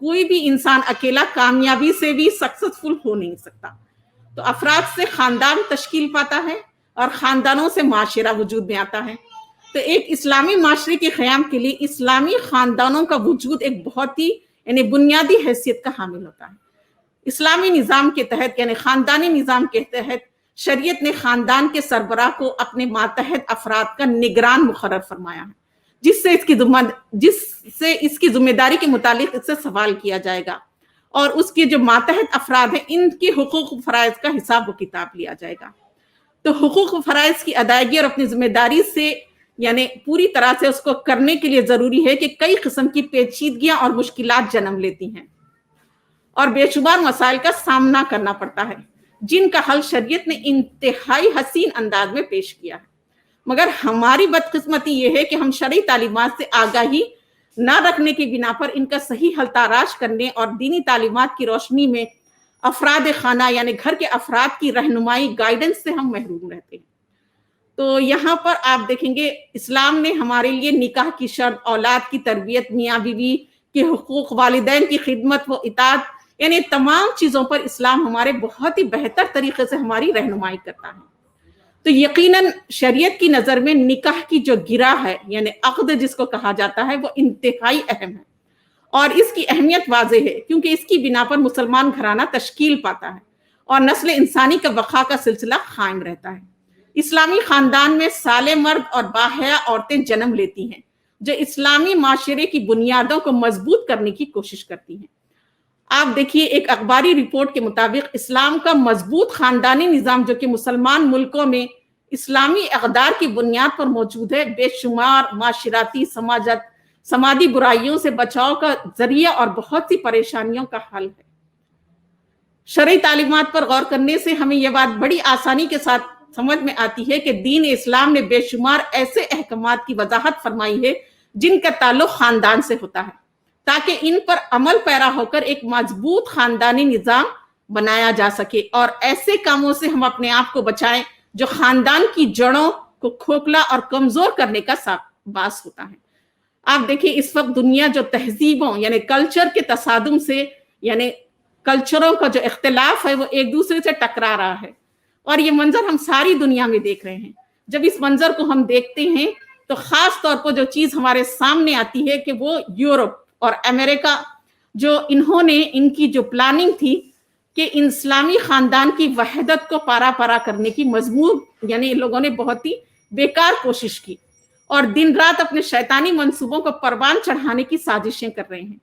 کوئی بھی انسان اکیلا کامیابی سے بھی سکسسفل ہو نہیں سکتا. تو افراد سے خاندان تشکیل پاتا ہے اور خاندانوں سے معاشرہ وجود میں آتا ہے. تو ایک اسلامی معاشرے کے قیام کے لیے اسلامی خاندانوں کا وجود ایک بہت ہی یعنی بنیادی حیثیت کا حامل ہوتا ہے. اسلامی نظام کے تحت یعنی خاندانی نظام کے تحت شریعت نے خاندان کے سربراہ کو اپنے ماتحت افراد کا نگران مقرر فرمایا ہے، جس سے اس کی ذمہ داری کے متعلق اس سے سوال کیا جائے گا، اور اس کے جو ماتحت افراد ہیں ان کے حقوق و فرائض کا حساب و کتاب لیا جائے گا. تو حقوق و فرائض کی ادائیگی اور اپنی ذمہ داری سے یعنی پوری طرح سے اس کو کرنے کے لیے ضروری ہے کہ کئی قسم کی پیچیدگیاں اور مشکلات جنم لیتی ہیں اور بے شمار مسائل کا سامنا کرنا پڑتا ہے، جن کا حل شریعت نے انتہائی حسین انداز میں پیش کیا ہے. مگر ہماری بدقسمتی یہ ہے کہ ہم شرعی تعلیمات سے آگاہی نہ رکھنے کی بنا پر ان کا صحیح حل تلاش کرنے اور دینی تعلیمات کی روشنی میں افراد خانہ یعنی گھر کے افراد کی رہنمائی گائیڈنس سے ہم محروم رہتے ہیں. تو یہاں پر آپ دیکھیں گے اسلام نے ہمارے لیے نکاح کی شرط، اولاد کی تربیت، میاں بیوی کے حقوق، والدین کی خدمت و اطاعت یعنی تمام چیزوں پر اسلام ہمارے بہت ہی بہتر طریقے سے ہماری رہنمائی کرتا ہے. تو یقیناً شریعت کی نظر میں نکاح کی جو گرہ ہے یعنی عقد جس کو کہا جاتا ہے وہ انتہائی اہم ہے، اور اس کی اہمیت واضح ہے کیونکہ اس کی بنا پر مسلمان گھرانہ تشکیل پاتا ہے اور نسل انسانی کا بقا کا سلسلہ قائم رہتا ہے. اسلامی خاندان میں صالح مرد اور باحیا عورتیں جنم لیتی ہیں جو اسلامی معاشرے کی بنیادوں کو مضبوط کرنے کی کوشش کرتی ہیں. آپ دیکھیے ایک اخباری رپورٹ کے مطابق اسلام کا مضبوط خاندانی نظام جو کہ مسلمان ملکوں میں اسلامی اقدار کی بنیاد پر موجود ہے، بے شمار معاشراتی سماجی برائیوں سے بچاؤ کا ذریعہ اور بہت سی پریشانیوں کا حل ہے. شرعی تعلیمات پر غور کرنے سے ہمیں یہ بات بڑی آسانی کے ساتھ سمجھ میں آتی ہے کہ دین اسلام نے بے شمار ایسے احکامات کی وضاحت فرمائی ہے جن کا تعلق خاندان سے ہوتا ہے، تاکہ ان پر عمل پیرا ہو کر ایک مضبوط خاندانی نظام بنایا جا سکے اور ایسے کاموں سے ہم اپنے آپ کو بچائیں جو خاندان کی جڑوں کو کھوکھلا اور کمزور کرنے کا باعث ہوتا ہے. آپ دیکھیں اس وقت دنیا جو تہذیبوں یعنی کلچر کے تصادم سے یعنی کلچروں کا جو اختلاف ہے وہ ایک دوسرے سے ٹکرا رہا ہے، اور یہ منظر ہم ساری دنیا میں دیکھ رہے ہیں. جب اس منظر کو ہم دیکھتے ہیں تو خاص طور پر جو چیز ہمارے سامنے آتی ہے کہ وہ یورپ اور امریکہ جو انہوں نے ان کی جو پلاننگ تھی کہ اسلامی خاندان کی وحدت کو پارا کرنے کی مضمون یعنی لوگوں نے بہت ہی بیکار کوشش کی اور دن رات اپنے شیطانی منصوبوں کو پروان چڑھانے کی سازشیں کر رہے ہیں.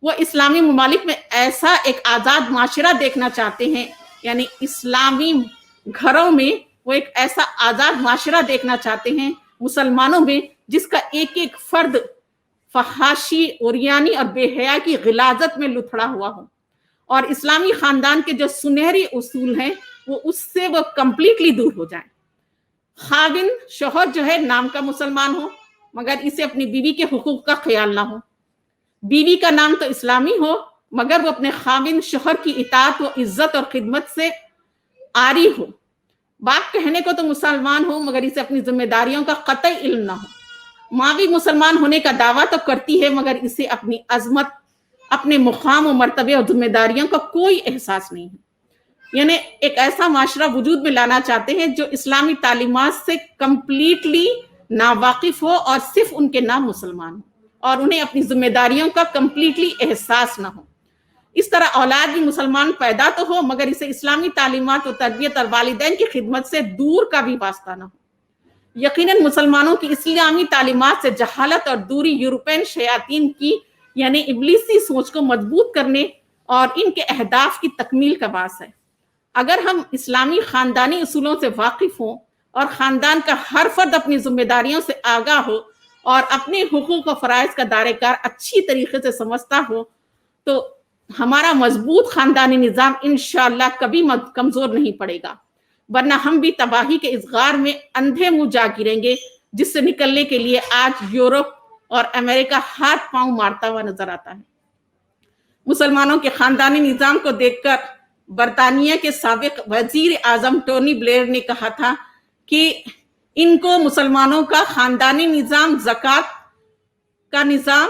وہ اسلامی ممالک میں ایسا ایک آزاد معاشرہ دیکھنا چاہتے ہیں، یعنی اسلامی گھروں میں وہ ایک ایسا آزاد معاشرہ دیکھنا چاہتے ہیں مسلمانوں میں جس کا ایک ایک فرد فحاشی، عریانی اور بے حیا کی غلاظت میں لتھڑا ہوا ہو، اور اسلامی خاندان کے جو سنہری اصول ہیں وہ اس سے وہ کمپلیٹلی دور ہو جائیں. خاوند شوہر جو ہے نام کا مسلمان ہو مگر اسے اپنی بیوی کے حقوق کا خیال نہ ہو، بیوی کا نام تو اسلامی ہو مگر وہ اپنے خاوند شوہر کی اطاعت و عزت اور خدمت سے آری ہو، باپ کہنے کو تو مسلمان ہو مگر اسے اپنی ذمہ داریوں کا قطعی علم نہ ہو، ماں بھی مسلمان ہونے کا دعویٰ تو کرتی ہے مگر اسے اپنی عظمت، اپنے مقام و مرتبے اور ذمہ داریوں کا کوئی احساس نہیں ہے. یعنی ایک ایسا معاشرہ وجود میں لانا چاہتے ہیں جو اسلامی تعلیمات سے کمپلیٹلی ناواقف ہو اور صرف ان کے نام مسلمان ہو اور انہیں اپنی ذمہ داریوں کا کمپلیٹلی احساس نہ ہو. اس طرح اولاد بھی مسلمان پیدا تو ہو مگر اسے اسلامی تعلیمات و تربیت اور والدین کی خدمت سے دور کا بھی واسطہ نہ ہو. یقیناً مسلمانوں کی اسلامی تعلیمات سے جہالت اور دوری یورپین شیاطین کی یعنی ابلیسی سوچ کو مضبوط کرنے اور ان کے اہداف کی تکمیل کا باعث ہے. اگر ہم اسلامی خاندانی اصولوں سے واقف ہوں اور خاندان کا ہر فرد اپنی ذمہ داریوں سے آگاہ ہو اور اپنے حقوق و فرائض کا دائرہ کار اچھی طریقے سے سمجھتا ہو تو ہمارا مضبوط خاندانی نظام انشاءاللہ کبھی کمزور نہیں پڑے گا، ورنہ ہم بھی تباہی کے اس غار میں اندھے منہ جا گریں گے جس سے نکلنے کے لیے آج یورپ اور امریکہ ہاتھ پاؤں مارتا ہوا نظر آتا ہے. مسلمانوں کے خاندانی نظام کو دیکھ کر برطانیہ کے سابق وزیر اعظم ٹونی بلیئر نے کہا تھا کہ ان کو مسلمانوں کا خاندانی نظام، زکوٰۃ کا نظام،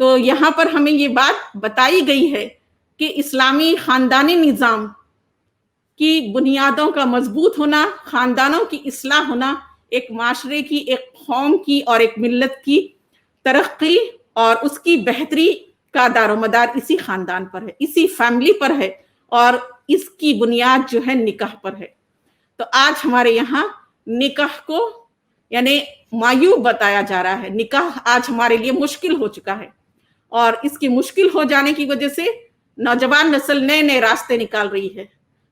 تو یہاں پر ہمیں یہ بات بتائی گئی ہے کہ اسلامی خاندانی نظام کی بنیادوں کا مضبوط ہونا، خاندانوں کی اصلاح ہونا، ایک معاشرے کی، ایک قوم کی اور ایک ملت کی ترقی اور اس کی بہتری کا دار و مدار اسی خاندان پر ہے، اسی فیملی پر ہے، اور اس کی بنیاد جو ہے نکاح پر ہے۔ تو آج ہمارے یہاں نکاح کو یعنی معیوب بتایا جا رہا ہے۔ نکاح آج ہمارے لیے مشکل ہو چکا ہے، اور اس کی مشکل ہو جانے کی وجہ سے نوجوان نسل نئے نئے راستے نکال رہی ہے،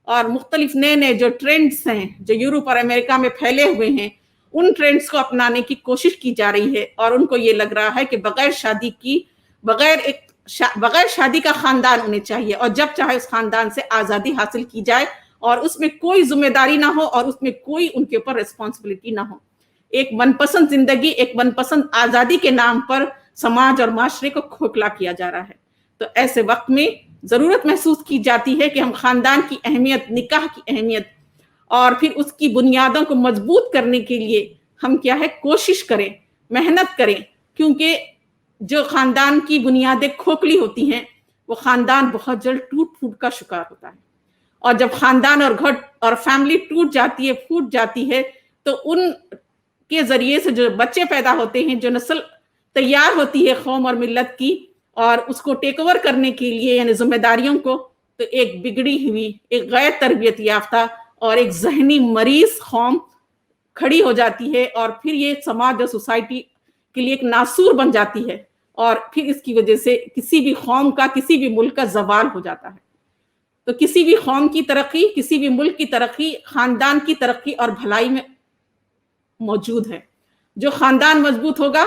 اور مختلف نئے نئے جو ٹرینڈز ہیں جو یورپ اور امریکہ میں پھیلے ہوئے ہیں، ان ٹرینڈز کو اپنانے کی کوشش کی جا رہی ہے، اور ان کو یہ لگ رہا ہے کہ بغیر شادی کا خاندان انہیں چاہیے، اور جب چاہے اس خاندان سے آزادی حاصل کی جائے، اور اس میں کوئی ذمہ داری نہ ہو، اور اس میں کوئی ان کے اوپر ریسپانسبلٹی نہ ہو۔ ایک من پسند زندگی، ایک من پسند آزادی کے نام پر سماج اور معاشرے کو کھوکھلا کیا جا رہا ہے۔ تو ایسے وقت میں ضرورت محسوس کی جاتی ہے کہ ہم خاندان کی اہمیت، نکاح کی اہمیت اور پھر اس کی بنیادوں کو مضبوط کرنے کے لیے ہم کیا ہے کوشش کریں، محنت کریں، کیونکہ جو خاندان کی بنیادیں کھوکھلی ہوتی ہیں وہ خاندان بہت جلد ٹوٹ پھوٹ کا شکار ہوتا ہے، اور جب خاندان اور گھر اور فیملی ٹوٹ جاتی ہے، پھوٹ جاتی ہے، تو ان کے ذریعے سے جو بچے پیدا ہوتے ہیں، جو نسل تیار ہوتی ہے قوم اور ملت کی، اور اس کو ٹیک اوور کرنے کے لیے یعنی ذمہ داریوں کو، تو ایک بگڑی ہوئی، ایک غیر تربیت یافتہ اور ایک ذہنی مریض قوم کھڑی ہو جاتی ہے، اور پھر یہ سماج اور سوسائٹی کے لیے ایک ناسور بن جاتی ہے، اور پھر اس کی وجہ سے کسی بھی قوم کا، کسی بھی ملک کا زوال ہو جاتا ہے۔ تو کسی بھی قوم کی ترقی، کسی بھی ملک کی ترقی خاندان کی ترقی اور بھلائی میں موجود ہے۔ جو خاندان مضبوط ہوگا،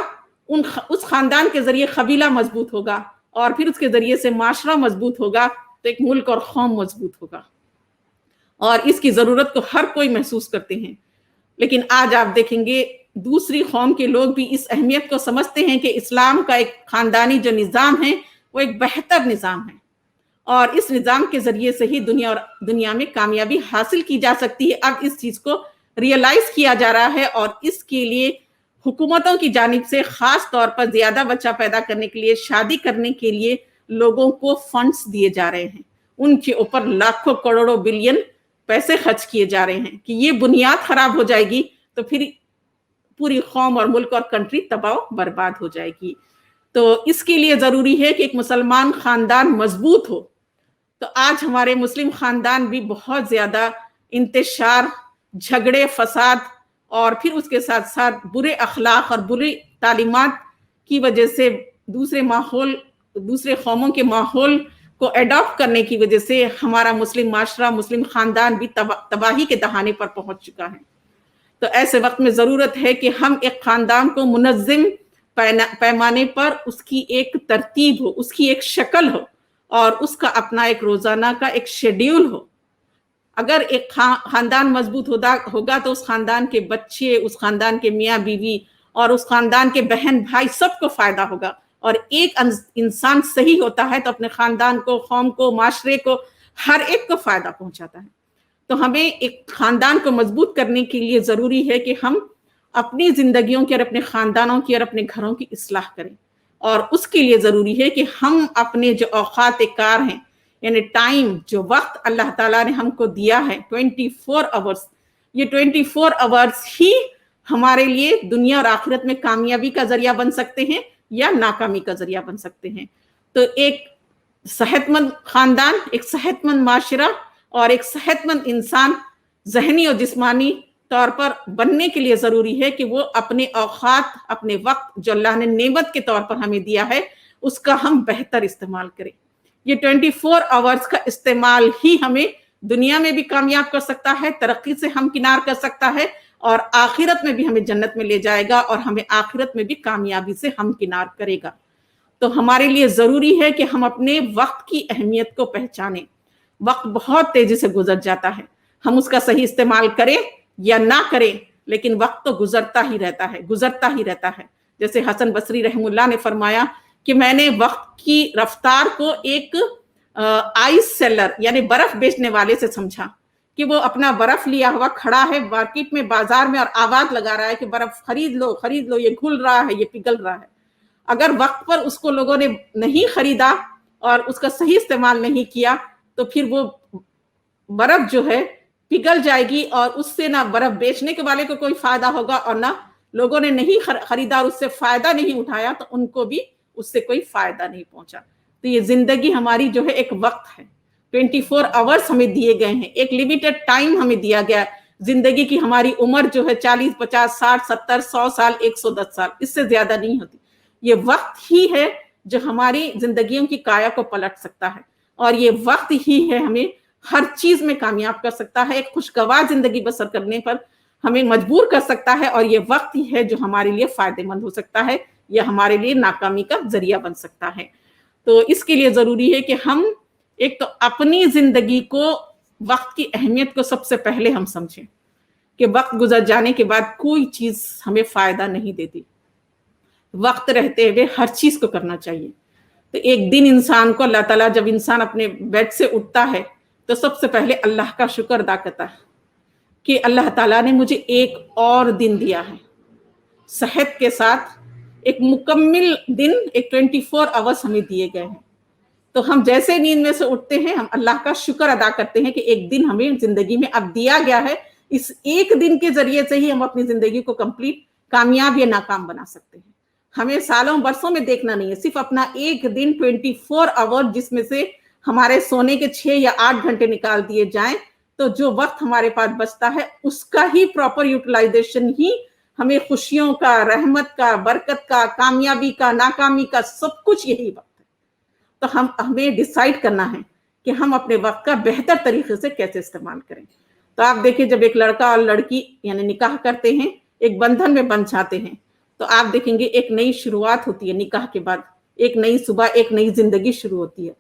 اس خاندان کے ذریعے قبیلہ مضبوط ہوگا، اور پھر اس کے ذریعے سے معاشرہ مضبوط ہوگا، تو ایک ملک اور قوم مضبوط ہوگا، اور اس کی ضرورت کو ہر کوئی محسوس کرتے ہیں۔ لیکن آج آپ دیکھیں گے دوسری قوم کے لوگ بھی اس اہمیت کو سمجھتے ہیں کہ اسلام کا ایک خاندانی جو نظام ہے وہ ایک بہتر نظام ہے، اور اس نظام کے ذریعے سے ہی دنیا میں کامیابی حاصل کی جا سکتی ہے۔ اب اس چیز کو ریئلائز کیا جا رہا ہے، اور اس کے لیے حکومتوں کی جانب سے خاص طور پر زیادہ بچہ پیدا کرنے کے لیے، شادی کرنے کے لیے لوگوں کو فنڈز دیے جا رہے ہیں، ان کے اوپر لاکھوں کروڑوں بلین پیسے خرچ کیے جا رہے ہیں کہ یہ بنیاد خراب ہو جائے گی تو پھر پوری قوم اور ملک اور کنٹری تباہ و برباد ہو جائے گی۔ تو اس کے لیے ضروری ہے کہ ایک مسلمان خاندان مضبوط ہو۔ تو آج ہمارے مسلم خاندان بھی بہت زیادہ انتشار، جھگڑے، فساد، اور پھر اس کے ساتھ ساتھ برے اخلاق اور بری تعلیمات کی وجہ سے دوسرے قوموں کے ماحول کو ایڈاپٹ کرنے کی وجہ سے ہمارا مسلم معاشرہ، مسلم خاندان بھی تباہی کے دہانے پر پہنچ چکا ہے۔ تو ایسے وقت میں ضرورت ہے کہ ہم ایک خاندان کو منظم پیمانے پر اس کی ایک ترتیب ہو، اس کی ایک شکل ہو، اور اس کا اپنا ایک روزانہ کا ایک شیڈیول ہو۔ اگر ایک خاندان مضبوط ہوگا تو اس خاندان کے بچے، اس خاندان کے میاں بیوی اور اس خاندان کے بہن بھائی سب کو فائدہ ہوگا، اور ایک انسان صحیح ہوتا ہے تو اپنے خاندان کو، قوم کو، معاشرے کو، ہر ایک کو فائدہ پہنچاتا ہے۔ تو ہمیں ایک خاندان کو مضبوط کرنے کے لیے ضروری ہے کہ ہم اپنی زندگیوں کی اور اپنے خاندانوں کی اور اپنے گھروں کی اصلاح کریں، اور اس کے لیے ضروری ہے کہ ہم اپنے جو اوقات کار ہیں، یعنی ٹائم، جو وقت اللہ تعالیٰ نے ہم کو دیا ہے 24 آورز، یہ 24 آورز ہی ہمارے لیے دنیا اور آخرت میں کامیابی کا ذریعہ بن سکتے ہیں یا ناکامی کا ذریعہ بن سکتے ہیں۔ تو ایک صحت مند خاندان، ایک صحت مند معاشرہ اور ایک صحت مند انسان ذہنی اور جسمانی طور پر بننے کے لیے ضروری ہے کہ وہ اپنے اوقات، اپنے وقت جو اللہ نے نعمت کے طور پر ہمیں دیا ہے، اس کا ہم بہتر استعمال کریں۔ یہ 24 آورز کا استعمال ہی ہمیں دنیا میں بھی کامیاب کر سکتا ہے، ترقی سے ہمکنار کر سکتا ہے، اور آخرت میں بھی ہمیں جنت میں لے جائے گا، اور ہمیں آخرت میں بھی کامیابی سے ہمکنار کرے گا۔ تو ہمارے لیے ضروری ہے کہ ہم اپنے وقت کی اہمیت کو پہچانیں۔ وقت بہت تیزی سے گزر جاتا ہے، ہم اس کا صحیح استعمال کریں یا نہ کریں، لیکن وقت تو گزرتا ہی رہتا ہے۔ جیسے حسن بصری رحم اللہ نے فرمایا کہ میں نے وقت کی رفتار کو ایک آئس سیلر یعنی برف بیچنے والے سے سمجھا کہ وہ اپنا برف لیا ہوا کھڑا ہے مارکیٹ میں، بازار میں، اور آواز لگا رہا ہے کہ برف خرید لو، یہ گھل رہا ہے، یہ پگھل رہا ہے۔ اگر وقت پر اس کو لوگوں نے نہیں خریدا اور اس کا صحیح استعمال نہیں کیا تو پھر وہ برف جو ہے پگھل جائے گی، اور اس سے نہ برف بیچنے کے والے کو کوئی فائدہ ہوگا، اور نہ لوگوں نے نہیں خریدا اور اس سے فائدہ نہیں اٹھایا تو ان کو بھی اس سے کوئی فائدہ نہیں پہنچا۔ تو یہ زندگی ہماری جو ہے ایک وقت ہے، 24 آورس ہمیں دیے گئے ہیں، ایک لیمیٹڈ ٹائم ہمیں دیا گیا ہے۔ زندگی کی ہماری عمر جو ہے 40 50 60 70 100 سال 110 سال، اس سے زیادہ نہیں ہوتی۔ یہ وقت ہی ہے جو ہماری زندگیوں کی کایا کو پلٹ سکتا ہے، اور یہ وقت ہی ہے ہمیں ہر چیز میں کامیاب کر سکتا ہے، ایک خوشگوار زندگی بسر کرنے پر ہمیں مجبور کر سکتا ہے، اور یہ وقت ہی ہے جو ہمارے لیے فائدہ مند ہو سکتا ہے یا ہمارے لیے ناکامی کا ذریعہ بن سکتا ہے۔ تو اس کے لیے ضروری ہے کہ ہم ایک تو اپنی زندگی کو، وقت کی اہمیت کو سب سے پہلے ہم سمجھیں کہ وقت گزر جانے کے بعد کوئی چیز ہمیں فائدہ نہیں دیتی، وقت رہتے ہوئے ہر چیز کو کرنا چاہیے۔ تو ایک دن انسان کو اللہ تعالیٰ جب انسان اپنے بیڈ سے اٹھتا ہے تو سب سے پہلے اللہ کا شکر ادا کرتا ہے کہ اللہ تعالیٰ نے مجھے ایک اور دن دیا ہے، صحت کے ساتھ ایک مکمل دن، ایک 24 آورس ہمیں دیے گئے ہیں۔ تو ہم جیسے نیند میں سے اٹھتے ہیں ہم اللہ کا شکر ادا کرتے ہیں کہ ایک دن ہمیں زندگی میں اب دیا گیا ہے، اس ایک دن کے ذریعے سے ہی ہم اپنی زندگی کو کمپلیٹ کامیاب یا ناکام بنا سکتے ہیں۔ ہمیں سالوں برسوں میں دیکھنا نہیں ہے، صرف اپنا ایک دن 24 آور جس میں سے ہمارے سونے کے 6 یا 8 گھنٹے نکال دیے جائیں تو جو وقت ہمارے پاس بچتا ہے اس کا ہی پراپر یوٹیلائزیشن ہی ہمیں خوشیوں کا، رحمت کا، برکت کا، کامیابی کا، ناکامی کا، سب کچھ یہی وقت ہے۔ تو ہمیں ڈیسائیڈ کرنا ہے کہ ہم اپنے وقت کا بہتر طریقے سے کیسے استعمال کریں۔ تو آپ دیکھیں جب ایک لڑکا اور لڑکی یعنی نکاح کرتے ہیں، ایک بندھن میں بندھ جاتے ہیں، تو آپ دیکھیں گے ایک نئی شروعات ہوتی ہے نکاح کے بعد، ایک نئی صبح، ایک نئی زندگی شروع ہوتی ہے۔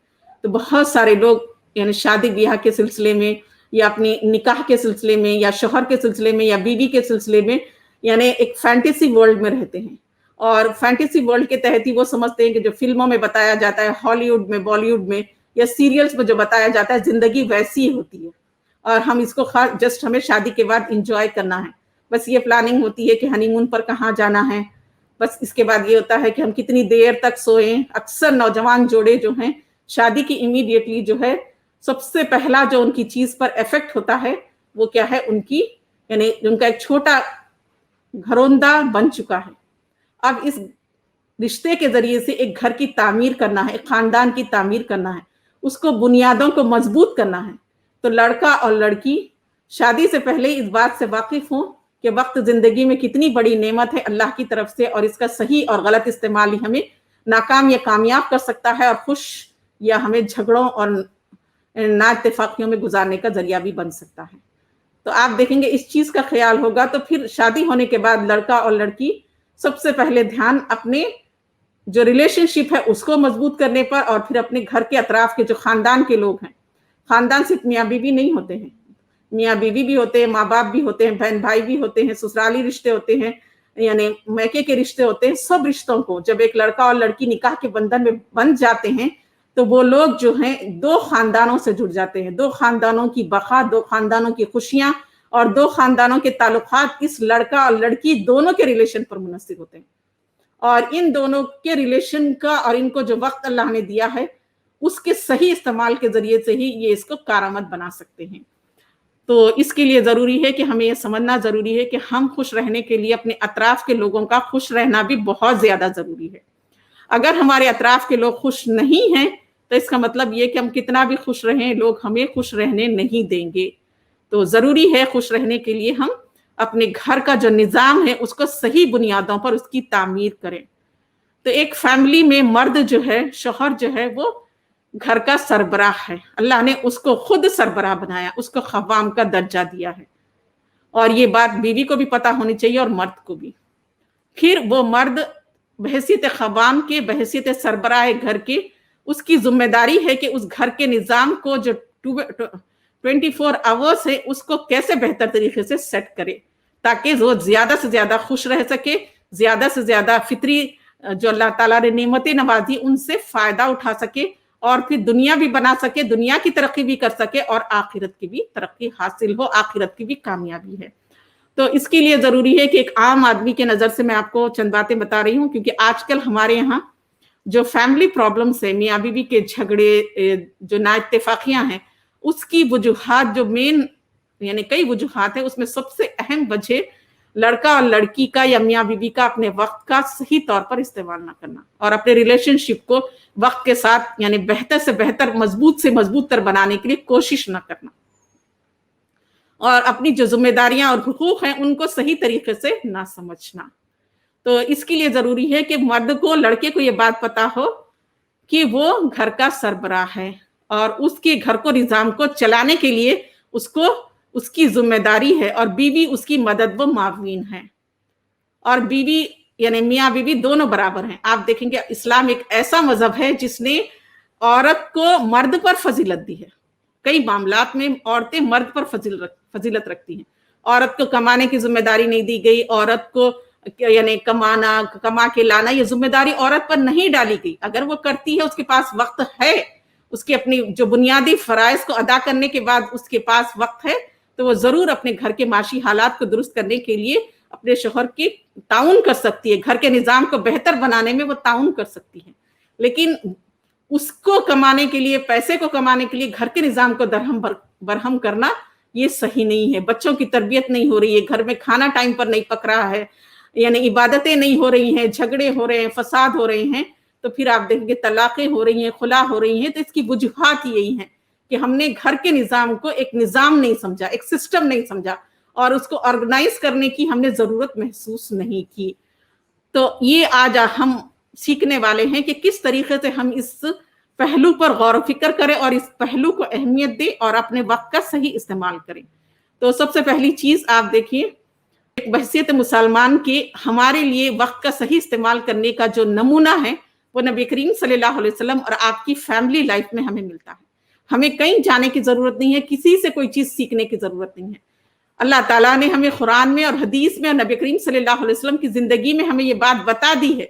تو بہت سارے لوگ یعنی شادی بیاہ کے سلسلے میں یا اپنی نکاح کے سلسلے میں یا شوہر کے سلسلے میں یا بیوی کے سلسلے میں یعنی ایک فینٹیسی ورلڈ میں رہتے ہیں، اور فینٹیسی ورلڈ کے تحت ہی وہ سمجھتے ہیں کہ جو فلموں میں بتایا جاتا ہے، ہالی ووڈ میں، بالی ووڈ میں یا سیریلز میں جو بتایا جاتا ہے، زندگی ویسی ہی ہوتی ہے، اور ہم اس کو جسٹ ہمیں شادی کے بعد انجوائے کرنا ہے۔ بس یہ پلاننگ ہوتی ہے کہ ہنی مون پر کہاں جانا ہے، بس اس کے بعد یہ ہوتا ہے کہ ہم کتنی دیر تک سوئیں۔ اکثر نوجوان جوڑے جو ہیں شادی کی امیڈیٹلی جو ہے سب سے پہلا جو ان کی چیز پر ایفیکٹ ہوتا ہے وہ کیا ہے، ان کی یعنی ان کا ایک چھوٹا گھروندہ بن چکا ہے۔ اب اس رشتے کے ذریعے سے ایک گھر کی تعمیر کرنا ہے، ایک خاندان کی تعمیر کرنا ہے، اس کو بنیادوں کو مضبوط کرنا ہے۔ تو لڑکا اور لڑکی شادی سے پہلے اس بات سے واقف ہوں کہ وقت زندگی میں کتنی بڑی نعمت ہے اللہ کی طرف سے، اور اس کا صحیح اور غلط استعمال ہی ہمیں ناکام یا کامیاب کر سکتا ہے، اور خوش یا ہمیں جھگڑوں اور نا اتفاقیوں میں گزارنے کا ذریعہ بھی بن سکتا ہے۔ تو آپ دیکھیں گے اس چیز کا خیال ہوگا تو پھر شادی ہونے کے بعد لڑکا اور لڑکی سب سے پہلے دھیان اپنے جو ریلیشن شپ ہے اس کو مضبوط کرنے پر، اور پھر اپنے گھر کے اطراف کے جو خاندان کے لوگ ہیں، خاندان صرف میاں بیوی نہیں ہوتے ہیں، میاں بیوی بھی ہوتے ہیں، ماں باپ بھی ہوتے ہیں، بہن بھائی بھی ہوتے ہیں، سسرالی رشتے ہوتے ہیں، یعنی میکے کے رشتے ہوتے ہیں۔ سب رشتوں کو جب ایک لڑکا اور لڑکی نکاح کے بندھن میں بندھ جاتے ہیں تو وہ لوگ جو ہیں دو خاندانوں سے جڑ جاتے ہیں، دو خاندانوں کی بقا، دو خاندانوں کی خوشیاں اور دو خاندانوں کے تعلقات اس لڑکا اور لڑکی دونوں کے ریلیشن پر منحصر ہوتے ہیں، اور ان دونوں کے ریلیشن کا اور ان کو جو وقت اللہ نے دیا ہے اس کے صحیح استعمال کے ذریعے سے ہی یہ اس کو کارآمد بنا سکتے ہیں۔ تو اس کے لیے ضروری ہے کہ ہمیں یہ سمجھنا ضروری ہے کہ ہم خوش رہنے کے لیے اپنے اطراف کے لوگوں کا خوش رہنا بھی بہت زیادہ ضروری ہے۔ اگر ہمارے اطراف کے لوگ خوش نہیں ہیں تو اس کا مطلب یہ کہ ہم کتنا بھی خوش رہیں لوگ ہمیں خوش رہنے نہیں دیں گے۔ تو ضروری ہے خوش رہنے کے لیے ہم اپنے گھر کا جو نظام ہے اس کو صحیح بنیادوں پر اس کی تعمیر کریں۔ تو ایک فیملی میں مرد جو ہے، شوہر جو ہے، وہ گھر کا سربراہ ہے، اللہ نے اس کو خود سربراہ بنایا، اس کو خوام کا درجہ دیا ہے، اور یہ بات بیوی کو بھی پتہ ہونی چاہیے اور مرد کو بھی۔ پھر وہ مرد بحیثیت خوام کے، بحیثیت سربراہ گھر کے، اس کی ذمہ داری ہے کہ اس گھر کے نظام کو جو 24 آورس ہے اس کو کیسے بہتر طریقے سے سیٹ کرے تاکہ وہ زیادہ سے زیادہ خوش رہ سکے، زیادہ سے زیادہ فطری جو اللہ تعالیٰ نے نعمتیں نوازی ان سے فائدہ اٹھا سکے، اور پھر دنیا بھی بنا سکے، دنیا کی ترقی بھی کر سکے، اور آخرت کی بھی ترقی حاصل ہو، آخرت کی بھی کامیابی ہے۔ تو اس کے لیے ضروری ہے کہ ایک عام آدمی کے نظر سے میں آپ کو چند باتیں بتا رہی ہوں، کیونکہ آج کل ہمارے یہاں جو فیملی پرابلمس ہے، میاں بیوی کے جھگڑے، جو نا اتفاقیاں ہیں، اس کی وجوہات جو مین یعنی کئی وجوہات ہیں، اس میں سب سے اہم وجہ لڑکا اور لڑکی کا یا میاں بیوی کا اپنے وقت کا صحیح طور پر استعمال نہ کرنا، اور اپنے ریلیشن شپ کو وقت کے ساتھ یعنی بہتر سے بہتر، مضبوط سے مضبوط تر بنانے کے لیے کوشش نہ کرنا، اور اپنی جو ذمہ داریاں اور حقوق ہیں ان کو صحیح طریقے سے نہ سمجھنا۔ تو اس کے لیے ضروری ہے کہ مرد کو، لڑکے کو یہ بات پتا ہو کہ وہ گھر کا سربراہ ہے، اور اس کے گھر کو، نظام کو چلانے کے لیے اس کی ذمہ داری ہے، اور بیوی اس کی مدد و معاون ہے، اور بیوی یعنی میاں بیوی دونوں برابر ہیں۔ آپ دیکھیں گے اسلام ایک ایسا مذہب ہے جس نے عورت کو مرد پر فضیلت دی ہے۔ کئی معاملات میں عورتیں مرد پر فضیلت رکھتی ہیں۔ عورت کو کمانے کی ذمہ داری نہیں دی گئی، عورت کو یعنی کما کے لانا، یہ ذمہ داری عورت پر نہیں ڈالی گئی۔ اگر وہ کرتی ہے، اس کے پاس وقت ہے، اس کے اپنی جو بنیادی فرائض کو ادا کرنے کے بعد اس کے پاس وقت ہے، تو وہ ضرور اپنے گھر کے معاشی حالات کو درست کرنے کے لیے اپنے شوہر کی تعاون کر سکتی ہے، گھر کے نظام کو بہتر بنانے میں وہ تعاون کر سکتی ہے۔ لیکن اس کو کمانے کے لیے، پیسے کو کمانے کے لیے گھر کے نظام کو درہم برہم کرنا، یہ صحیح نہیں ہے۔ بچوں کی تربیت نہیں ہو رہی ہے، گھر میں کھانا ٹائم پر نہیں پک رہا ہے، یعنی عبادتیں نہیں ہو رہی ہیں، جھگڑے ہو رہے ہیں، فساد ہو رہے ہیں، تو پھر آپ دیکھیں گے طلاقیں ہو رہی ہیں، خلا ہو رہی ہیں۔ تو اس کی وجوہات یہی ہیں کہ ہم نے گھر کے نظام کو ایک نظام نہیں سمجھا، ایک سسٹم نہیں سمجھا، اور اس کو آرگنائز کرنے کی ہم نے ضرورت محسوس نہیں کی۔ تو یہ آج ہم سیکھنے والے ہیں کہ کس طریقے سے ہم اس پہلو پر غور و فکر کریں، اور اس پہلو کو اہمیت دیں، اور اپنے وقت کا صحیح استعمال کریں۔ تو سب سے پہلی چیز آپ دیکھیے، ایک بحثیت مسلمان کے ہمارے لیے وقت کا صحیح استعمال کرنے کا جو نمونہ ہے، وہ نبی کریم صلی اللہ علیہ وسلم اور آپ کی فیملی لائف میں ہمیں ملتا ہے۔ ہمیں کہیں جانے کی ضرورت نہیں ہے، کسی سے کوئی چیز سیکھنے کی ضرورت نہیں ہے۔ اللہ تعالیٰ نے ہمیں قرآن میں اور حدیث میں اور نبی کریم صلی اللہ علیہ وسلم کی زندگی میں ہمیں یہ بات بتا دی ہے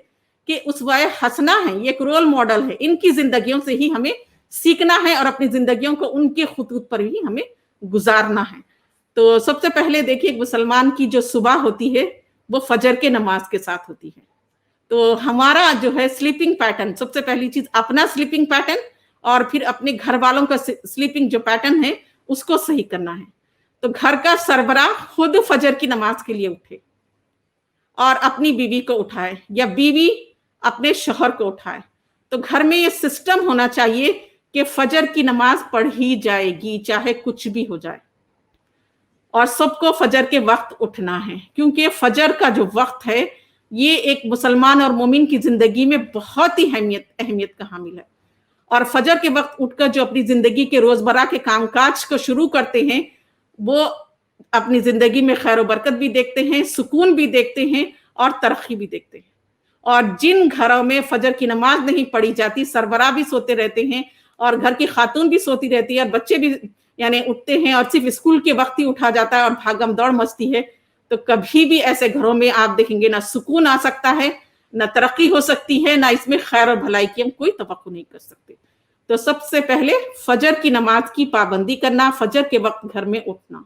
کہ اسوہ حسنہ ہے، یہ ایک رول ماڈل ہے، ان کی زندگیوں سے ہی ہمیں سیکھنا ہے، اور اپنی زندگیوں کو ان کے خطوط پر ہی ہمیں گزارنا ہے۔ تو سب سے پہلے دیکھیے، ایک مسلمان کی جو صبح ہوتی ہے وہ فجر کے نماز کے ساتھ ہوتی ہے۔ تو ہمارا جو ہے سلیپنگ پیٹرن، سب سے پہلی چیز اپنا سلیپنگ پیٹرن، اور پھر اپنے گھر والوں کا سلیپنگ جو پیٹرن ہے اس کو صحیح کرنا ہے۔ تو گھر کا سربراہ خود فجر کی نماز کے لیے اٹھے اور اپنی بیوی کو اٹھائے، یا بیوی اپنے شوہر کو اٹھائے۔ تو گھر میں یہ سسٹم ہونا چاہیے کہ فجر کی نماز پڑھی جائے گی، چاہے کچھ بھی ہو جائے، اور سب کو فجر کے وقت اٹھنا ہے، کیونکہ فجر کا جو وقت ہے یہ ایک مسلمان اور مومن کی زندگی میں بہت ہی اہمیت کا حامل ہے۔ اور فجر کے وقت اٹھ کر جو اپنی زندگی کے روزمرہ کے کام کاج کو شروع کرتے ہیں، وہ اپنی زندگی میں خیر و برکت بھی دیکھتے ہیں، سکون بھی دیکھتے ہیں، اور ترقی بھی دیکھتے ہیں۔ اور جن گھروں میں فجر کی نماز نہیں پڑھی جاتی، سربراہ بھی سوتے رہتے ہیں، اور گھر کی خاتون بھی سوتی رہتی ہے، اور بچے بھی یعنی اٹھتے ہیں، اور صرف اسکول کے وقت ہی اٹھا جاتا ہے اور بھاگم دوڑ مچتی ہے، تو کبھی بھی ایسے گھروں میں آپ دیکھیں گے نہ سکون آ سکتا ہے، نہ ترقی ہو سکتی ہے، نہ اس میں خیر اور بھلائی کی ہم کوئی توقع نہیں کر سکتے۔ تو سب سے پہلے فجر کی نماز کی پابندی کرنا، فجر کے وقت گھر میں اٹھنا،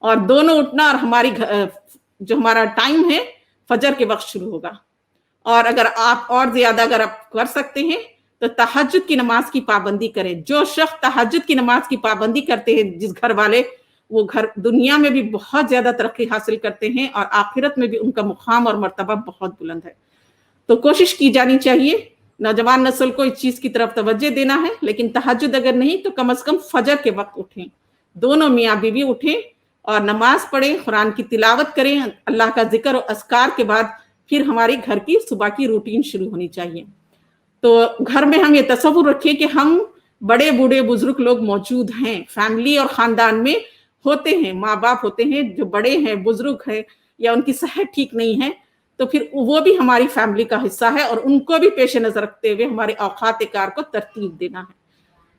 اور دونوں اٹھنا، اور جو ہمارا ٹائم ہے فجر کے وقت شروع ہوگا۔ اور اگر آپ اور زیادہ اگر آپ کر سکتے ہیں تو تہجد کی نماز کی پابندی کریں۔ جو شخص تہجد کی نماز کی پابندی کرتے ہیں، جس گھر والے، وہ گھر دنیا میں بھی بہت زیادہ ترقی حاصل کرتے ہیں، اور آخرت میں بھی ان کا مقام اور مرتبہ بہت بلند ہے۔ تو کوشش کی جانی چاہیے، نوجوان نسل کو اس چیز کی طرف توجہ دینا ہے، لیکن تہجد اگر نہیں تو کم از کم فجر کے وقت اٹھیں، دونوں میاں بیوی اٹھیں اور نماز پڑھیں، قرآن کی تلاوت کریں، اللہ کا ذکر و اذکار کے بعد پھر ہماری گھر کی صبح کی روٹین شروع ہونی چاہیے۔ تو گھر میں ہم یہ تصور رکھیں کہ ہم بڑے بوڑھے بزرگ لوگ موجود ہیں، فیملی اور خاندان میں ہوتے ہیں، ماں باپ ہوتے ہیں جو بڑے ہیں، بزرگ ہیں، یا ان کی صحت ٹھیک نہیں ہے، تو پھر وہ بھی ہماری فیملی کا حصہ ہے، اور ان کو بھی پیش نظر رکھتے ہوئے ہمارے اوقات کار کو ترتیب دینا ہے۔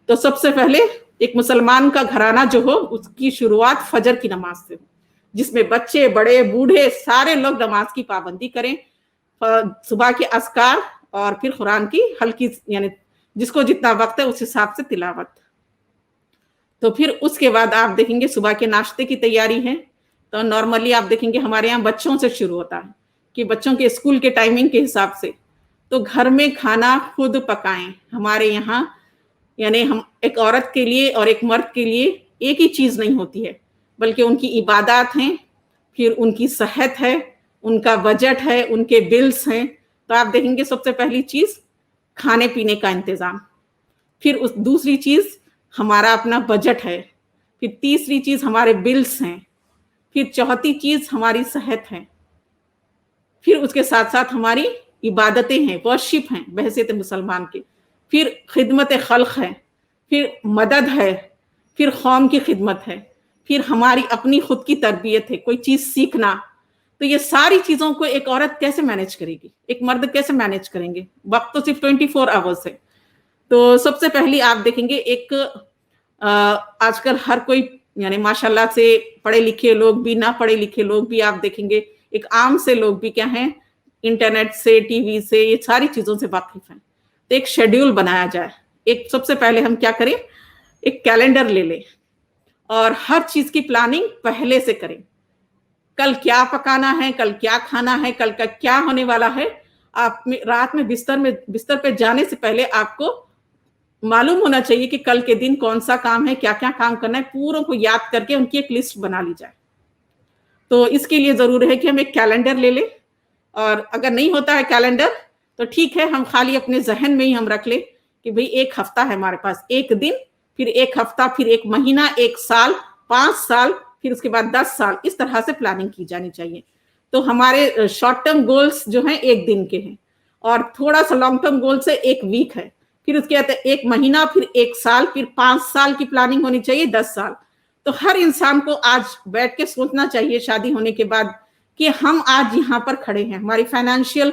تو سب سے پہلے ایک مسلمان کا گھرانہ جو ہو، اس کی شروعات فجر کی نماز سے ہو، جس میں بچے، بڑے، بوڑھے سارے لوگ نماز کی پابندی کریں، صبح کے اذکار، اور پھر قرآن کی ہلکی یعنی جس کو جتنا وقت ہے اس حساب سے تلاوت۔ تو پھر اس کے بعد آپ دیکھیں گے صبح کے ناشتے کی تیاری ہے، تو نارملی آپ دیکھیں گے ہمارے یہاں بچوں سے شروع ہوتا ہے کہ بچوں کے اسکول کے ٹائمنگ کے حساب سے تو گھر میں کھانا خود پکائیں. ہمارے یہاں یعنی ہم ایک عورت کے لیے اور ایک مرد کے لیے ایک ہی چیز نہیں ہوتی ہے، بلکہ ان کی عبادات ہیں، پھر ان کی صحت ہے، ان کا بجٹ ہے، ان کے بلز ہیں. تو آپ دیکھیں گے سب سے پہلی چیز کھانے پینے کا انتظام، پھر دوسری چیز ہمارا اپنا بجٹ ہے، پھر تیسری چیز ہمارے بلز ہیں، پھر چوتھی چیز ہماری صحت ہے، پھر اس کے ساتھ ساتھ ہماری عبادتیں ہیں، ورشپ ہیں بحیثیت مسلمان کے، پھر خدمت خلق ہے، پھر مدد ہے، پھر قوم کی خدمت ہے، پھر ہماری اپنی خود کی تربیت ہے، کوئی چیز سیکھنا. تو یہ ساری چیزوں کو ایک عورت کیسے مینیج کرے گی، ایک مرد کیسے مینیج کریں گے؟ وقت تو صرف 24 آورس ہے. تو سب سے پہلی آپ دیکھیں گے ایک آج کل ہر کوئی یعنی ماشاء اللہ سے پڑھے لکھے لوگ بھی، نہ پڑھے لکھے لوگ بھی، آپ دیکھیں گے ایک عام سے لوگ بھی کیا ہیں، انٹرنیٹ سے، ٹی وی سے، یہ ساری چیزوں سے واقف ہیں. تو ایک شیڈیول بنایا جائے. ایک سب سے پہلے ہم کیا کریں، ایک کیلنڈر لے لیں اور ہر چیز کی پلاننگ پہلے سے کریں. کل کیا پکانا ہے، کل کیا کھانا ہے، کل کا کیا ہونے والا ہے. آپ رات میں بستر پہ جانے سے پہلے آپ کو معلوم ہونا چاہیے کہ کل کے دن کون سا کام ہے، کیا کیا کام کرنا ہے، پوروں کو یاد کر کے ان کی ایک لسٹ بنا لی جائے. تو اس کے لیے ضروری ہے کہ ہم ایک کیلنڈر لے لیں، اور اگر نہیں ہوتا ہے کیلنڈر تو ٹھیک ہے، ہم خالی اپنے ذہن میں ہی ہم رکھ لیں کہ بھئی ایک ہفتہ ہے ہمارے پاس، ایک دن، پھر ایک ہفتہ، پھر ایک مہینہ، ایک سال، 5 سال، پھر اس کے بعد 10 سال، اس طرح سے پلاننگ کی جانی چاہیے. تو ہمارے شارٹ ٹرم گولز جو ہیں ایک دن کے ہیں، اور تھوڑا سا لانگ ٹرم گول سے ایک ویک ہے، پھر اس کے بعد ایک مہینہ، پھر ایک سال، پھر 5 سال کی پلاننگ ہونی چاہیے، 10 سال. تو ہر انسان کو آج بیٹھ کے سوچنا چاہیے شادی ہونے کے بعد کہ ہم آج یہاں پر کھڑے ہیں، ہماری فائنینشیل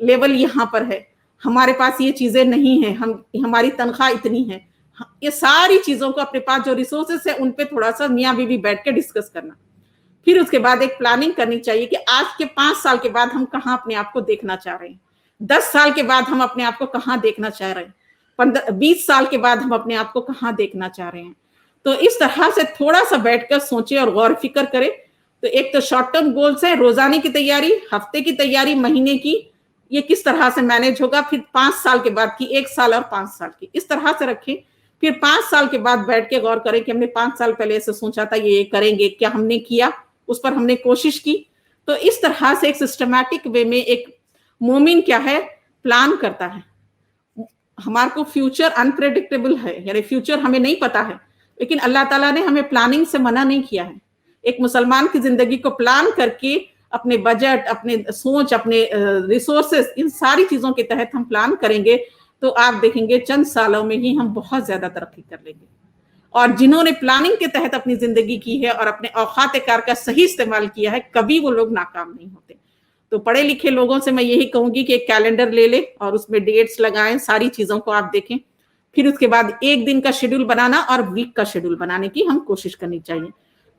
لیول یہاں پر ہے، ہمارے پاس یہ چیزیں نہیں ہیں، ہماری تنخواہ اتنی ہے. یہ ساری چیزوں کو اپنے پاس جو ریسورسز ہے ان پہ تھوڑا سا میاں بیوی بیٹھ کے ڈسکس کرنا. پھر اس کے بعد ایک پلاننگ کرنی چاہیے کہ آج کے 5 سال کے بعد ہم کہاں اپنے آپ کو دیکھنا چاہ رہے ہیں، 10 سال کے بعد ہم اپنے آپ کو کہاں دیکھنا چاہ رہے ہیں، 20 سال کے بعد ہم اپنے آپ کو کہاں دیکھنا چاہ رہے ہیں. تو اس طرح سے تھوڑا سا بیٹھ کر سوچے اور غور فکر کرے. تو ایک تو شارٹ ٹرم گولز ہے، روزانے کی تیاری، ہفتے کی تیاری، مہینے کی، یہ کس طرح سے مینیج ہوگا، پھر 5 سال کے بعد کی، 1 سال اور 5 سال کی، اس طرح سے رکھیں. پھر 5 سال کے بعد بیٹھ کے غور کریں کہ ہم نے 5 سال پہلے ایسے سوچا تھا یہ کریں گے، کیا ہم نے کیا، اس پر ہم نے کوشش کی. تو اس طرح سے ایک سسٹمیٹک وے میں ایک مومن کیا ہے، پلان کرتا ہے. ہمارے کو فیوچر انپریڈکٹیبل ہے، یعنی فیوچر ہمیں نہیں پتا ہے، لیکن اللہ تعالیٰ نے ہمیں پلاننگ سے منع نہیں کیا ہے. ایک مسلمان کی زندگی کو پلان کر کے اپنے بجٹ، اپنے سوچ، اپنے ریسورسز، ان ساری چیزوں کے تحت ہم پلان کریں گے تو آپ دیکھیں گے چند سالوں میں ہی ہم بہت زیادہ ترقی کر لیں گے. اور جنہوں نے پلاننگ کے تحت اپنی زندگی کی ہے اور اپنے اوقات کار کا صحیح استعمال کیا ہے، کبھی وہ لوگ ناکام نہیں ہوتے. تو پڑھے لکھے لوگوں سے میں یہی کہوں گی کہ ایک کیلنڈر لے لیں اور اس میں ڈیٹس لگائیں، ساری چیزوں کو آپ دیکھیں. پھر اس کے بعد ایک دن کا شیڈول بنانا اور ویک کا شیڈول بنانے کی ہم کوشش کرنی چاہیے.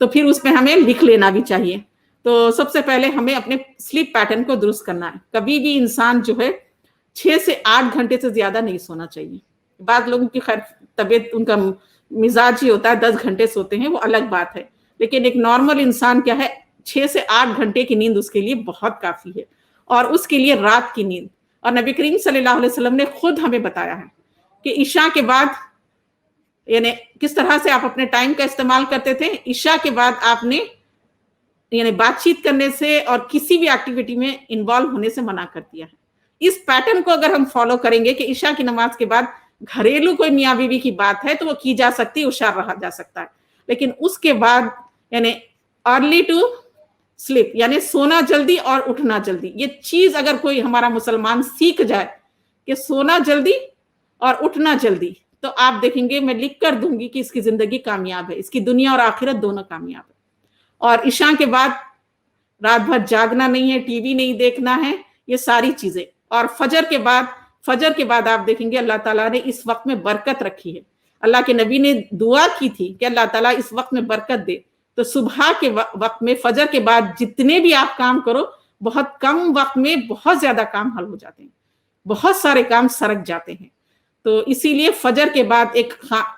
تو پھر اس میں ہمیں لکھ لینا بھی چاہیے. تو سب سے پہلے ہمیں اپنے سلیپ پیٹرن کو درست کرنا ہے. کبھی بھی انسان جو ہے 6 سے 8 گھنٹے سے زیادہ نہیں سونا چاہیے. بعض لوگوں کی خیر طبیعت، ان کا مزاج ہی ہوتا ہے 10 گھنٹے سوتے ہیں، وہ الگ بات ہے. لیکن ایک نارمل انسان کیا ہے، 6 سے 8 گھنٹے کی نیند اس کے لیے بہت کافی ہے، اور اس کے لیے رات کی نیند. اور نبی کریم صلی اللہ علیہ وسلم نے خود ہمیں بتایا ہے کہ عشاء کے بعد یعنی کس طرح سے آپ اپنے ٹائم کا استعمال کرتے تھے. عشاء کے بعد آپ نے یعنی بات چیت کرنے سے اور کسی بھی ایکٹیویٹی میں انوالو ہونے سے منع کر دیا ہے. اس پیٹرن کو اگر ہم فالو کریں گے کہ عشاء کی نماز کے بعد گھریلو کوئی میاں بیوی کی بات ہے تو وہ کی جا سکتی، ہوشیار رہا جا سکتا ہے، لیکن اس کے بعد یعنی ارلی ٹو سلیپ، یعنی سونا جلدی اور اٹھنا جلدی، یہ چیز اگر کوئی ہمارا مسلمان سیکھ جائے کہ سونا جلدی اور اٹھنا جلدی، تو آپ دیکھیں گے میں لکھ کر دوں گی کہ اس کی زندگی کامیاب ہے، اس کی دنیا اور آخرت دونوں کامیاب ہے. اور عشاء کے بعد رات بھر جاگنا نہیں ہے، ٹی وی نہیں دیکھنا ہے، یہ ساری چیزیں. اور فجر کے بعد آپ دیکھیں گے اللہ تعالیٰ نے اس وقت میں برکت رکھی ہے. اللہ کے نبی نے دعا کی تھی کہ اللہ تعالیٰ اس وقت میں برکت دے. تو صبح کے وقت میں، فجر کے بعد جتنے بھی آپ کام کرو، بہت کم وقت میں بہت زیادہ کام حل ہو جاتے ہیں، بہت سارے کام سرک جاتے ہیں. تو اسی لیے فجر کے بعد ایک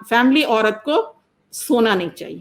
فیملی عورت کو سونا نہیں چاہیے.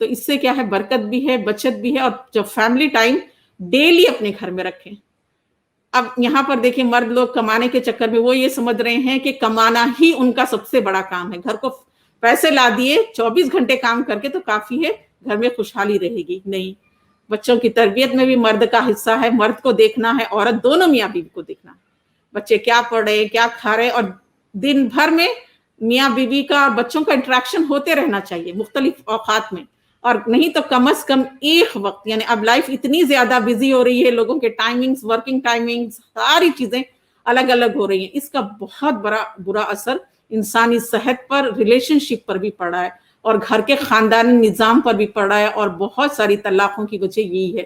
تو اس سے کیا ہے برکت بھی ہے, بچت بھی ہے, اور جو فیملی ٹائم ڈیلی اپنے گھر میں رکھیں. اب یہاں پر دیکھیں مرد لوگ کمانے کے چکر میں وہ یہ سمجھ رہے ہیں کہ کمانا ہی ان کا سب سے بڑا کام ہے, گھر کو پیسے لا دیے 24 گھنٹے کام کر کے تو کافی ہے, گھر میں خوشحالی رہے گی. نہیں, بچوں کی تربیت میں بھی مرد کا حصہ ہے, مرد کو دیکھنا ہے, عورت دونوں میاں بیوی کو دیکھنا ہے. بچے کیا پڑھ رہے, کیا کھا رہے, اور دن بھر میں میاں بیوی کا اور بچوں کا انٹریکشن ہوتے رہنا چاہیے مختلف اوقات میں, اور نہیں تو کم از کم ایک وقت. یعنی اب لائف اتنی زیادہ بزی ہو رہی ہے, لوگوں کے ٹائمنگز, ورکنگ ٹائمنگز, ساری چیزیں الگ الگ ہو رہی ہیں. اس کا بہت بڑا برا اثر انسانی صحت پر, ریلیشن شپ پر بھی پڑا ہے, اور گھر کے خاندانی نظام پر بھی پڑا ہے. اور بہت ساری طلاقوں کی وجہ یہی ہے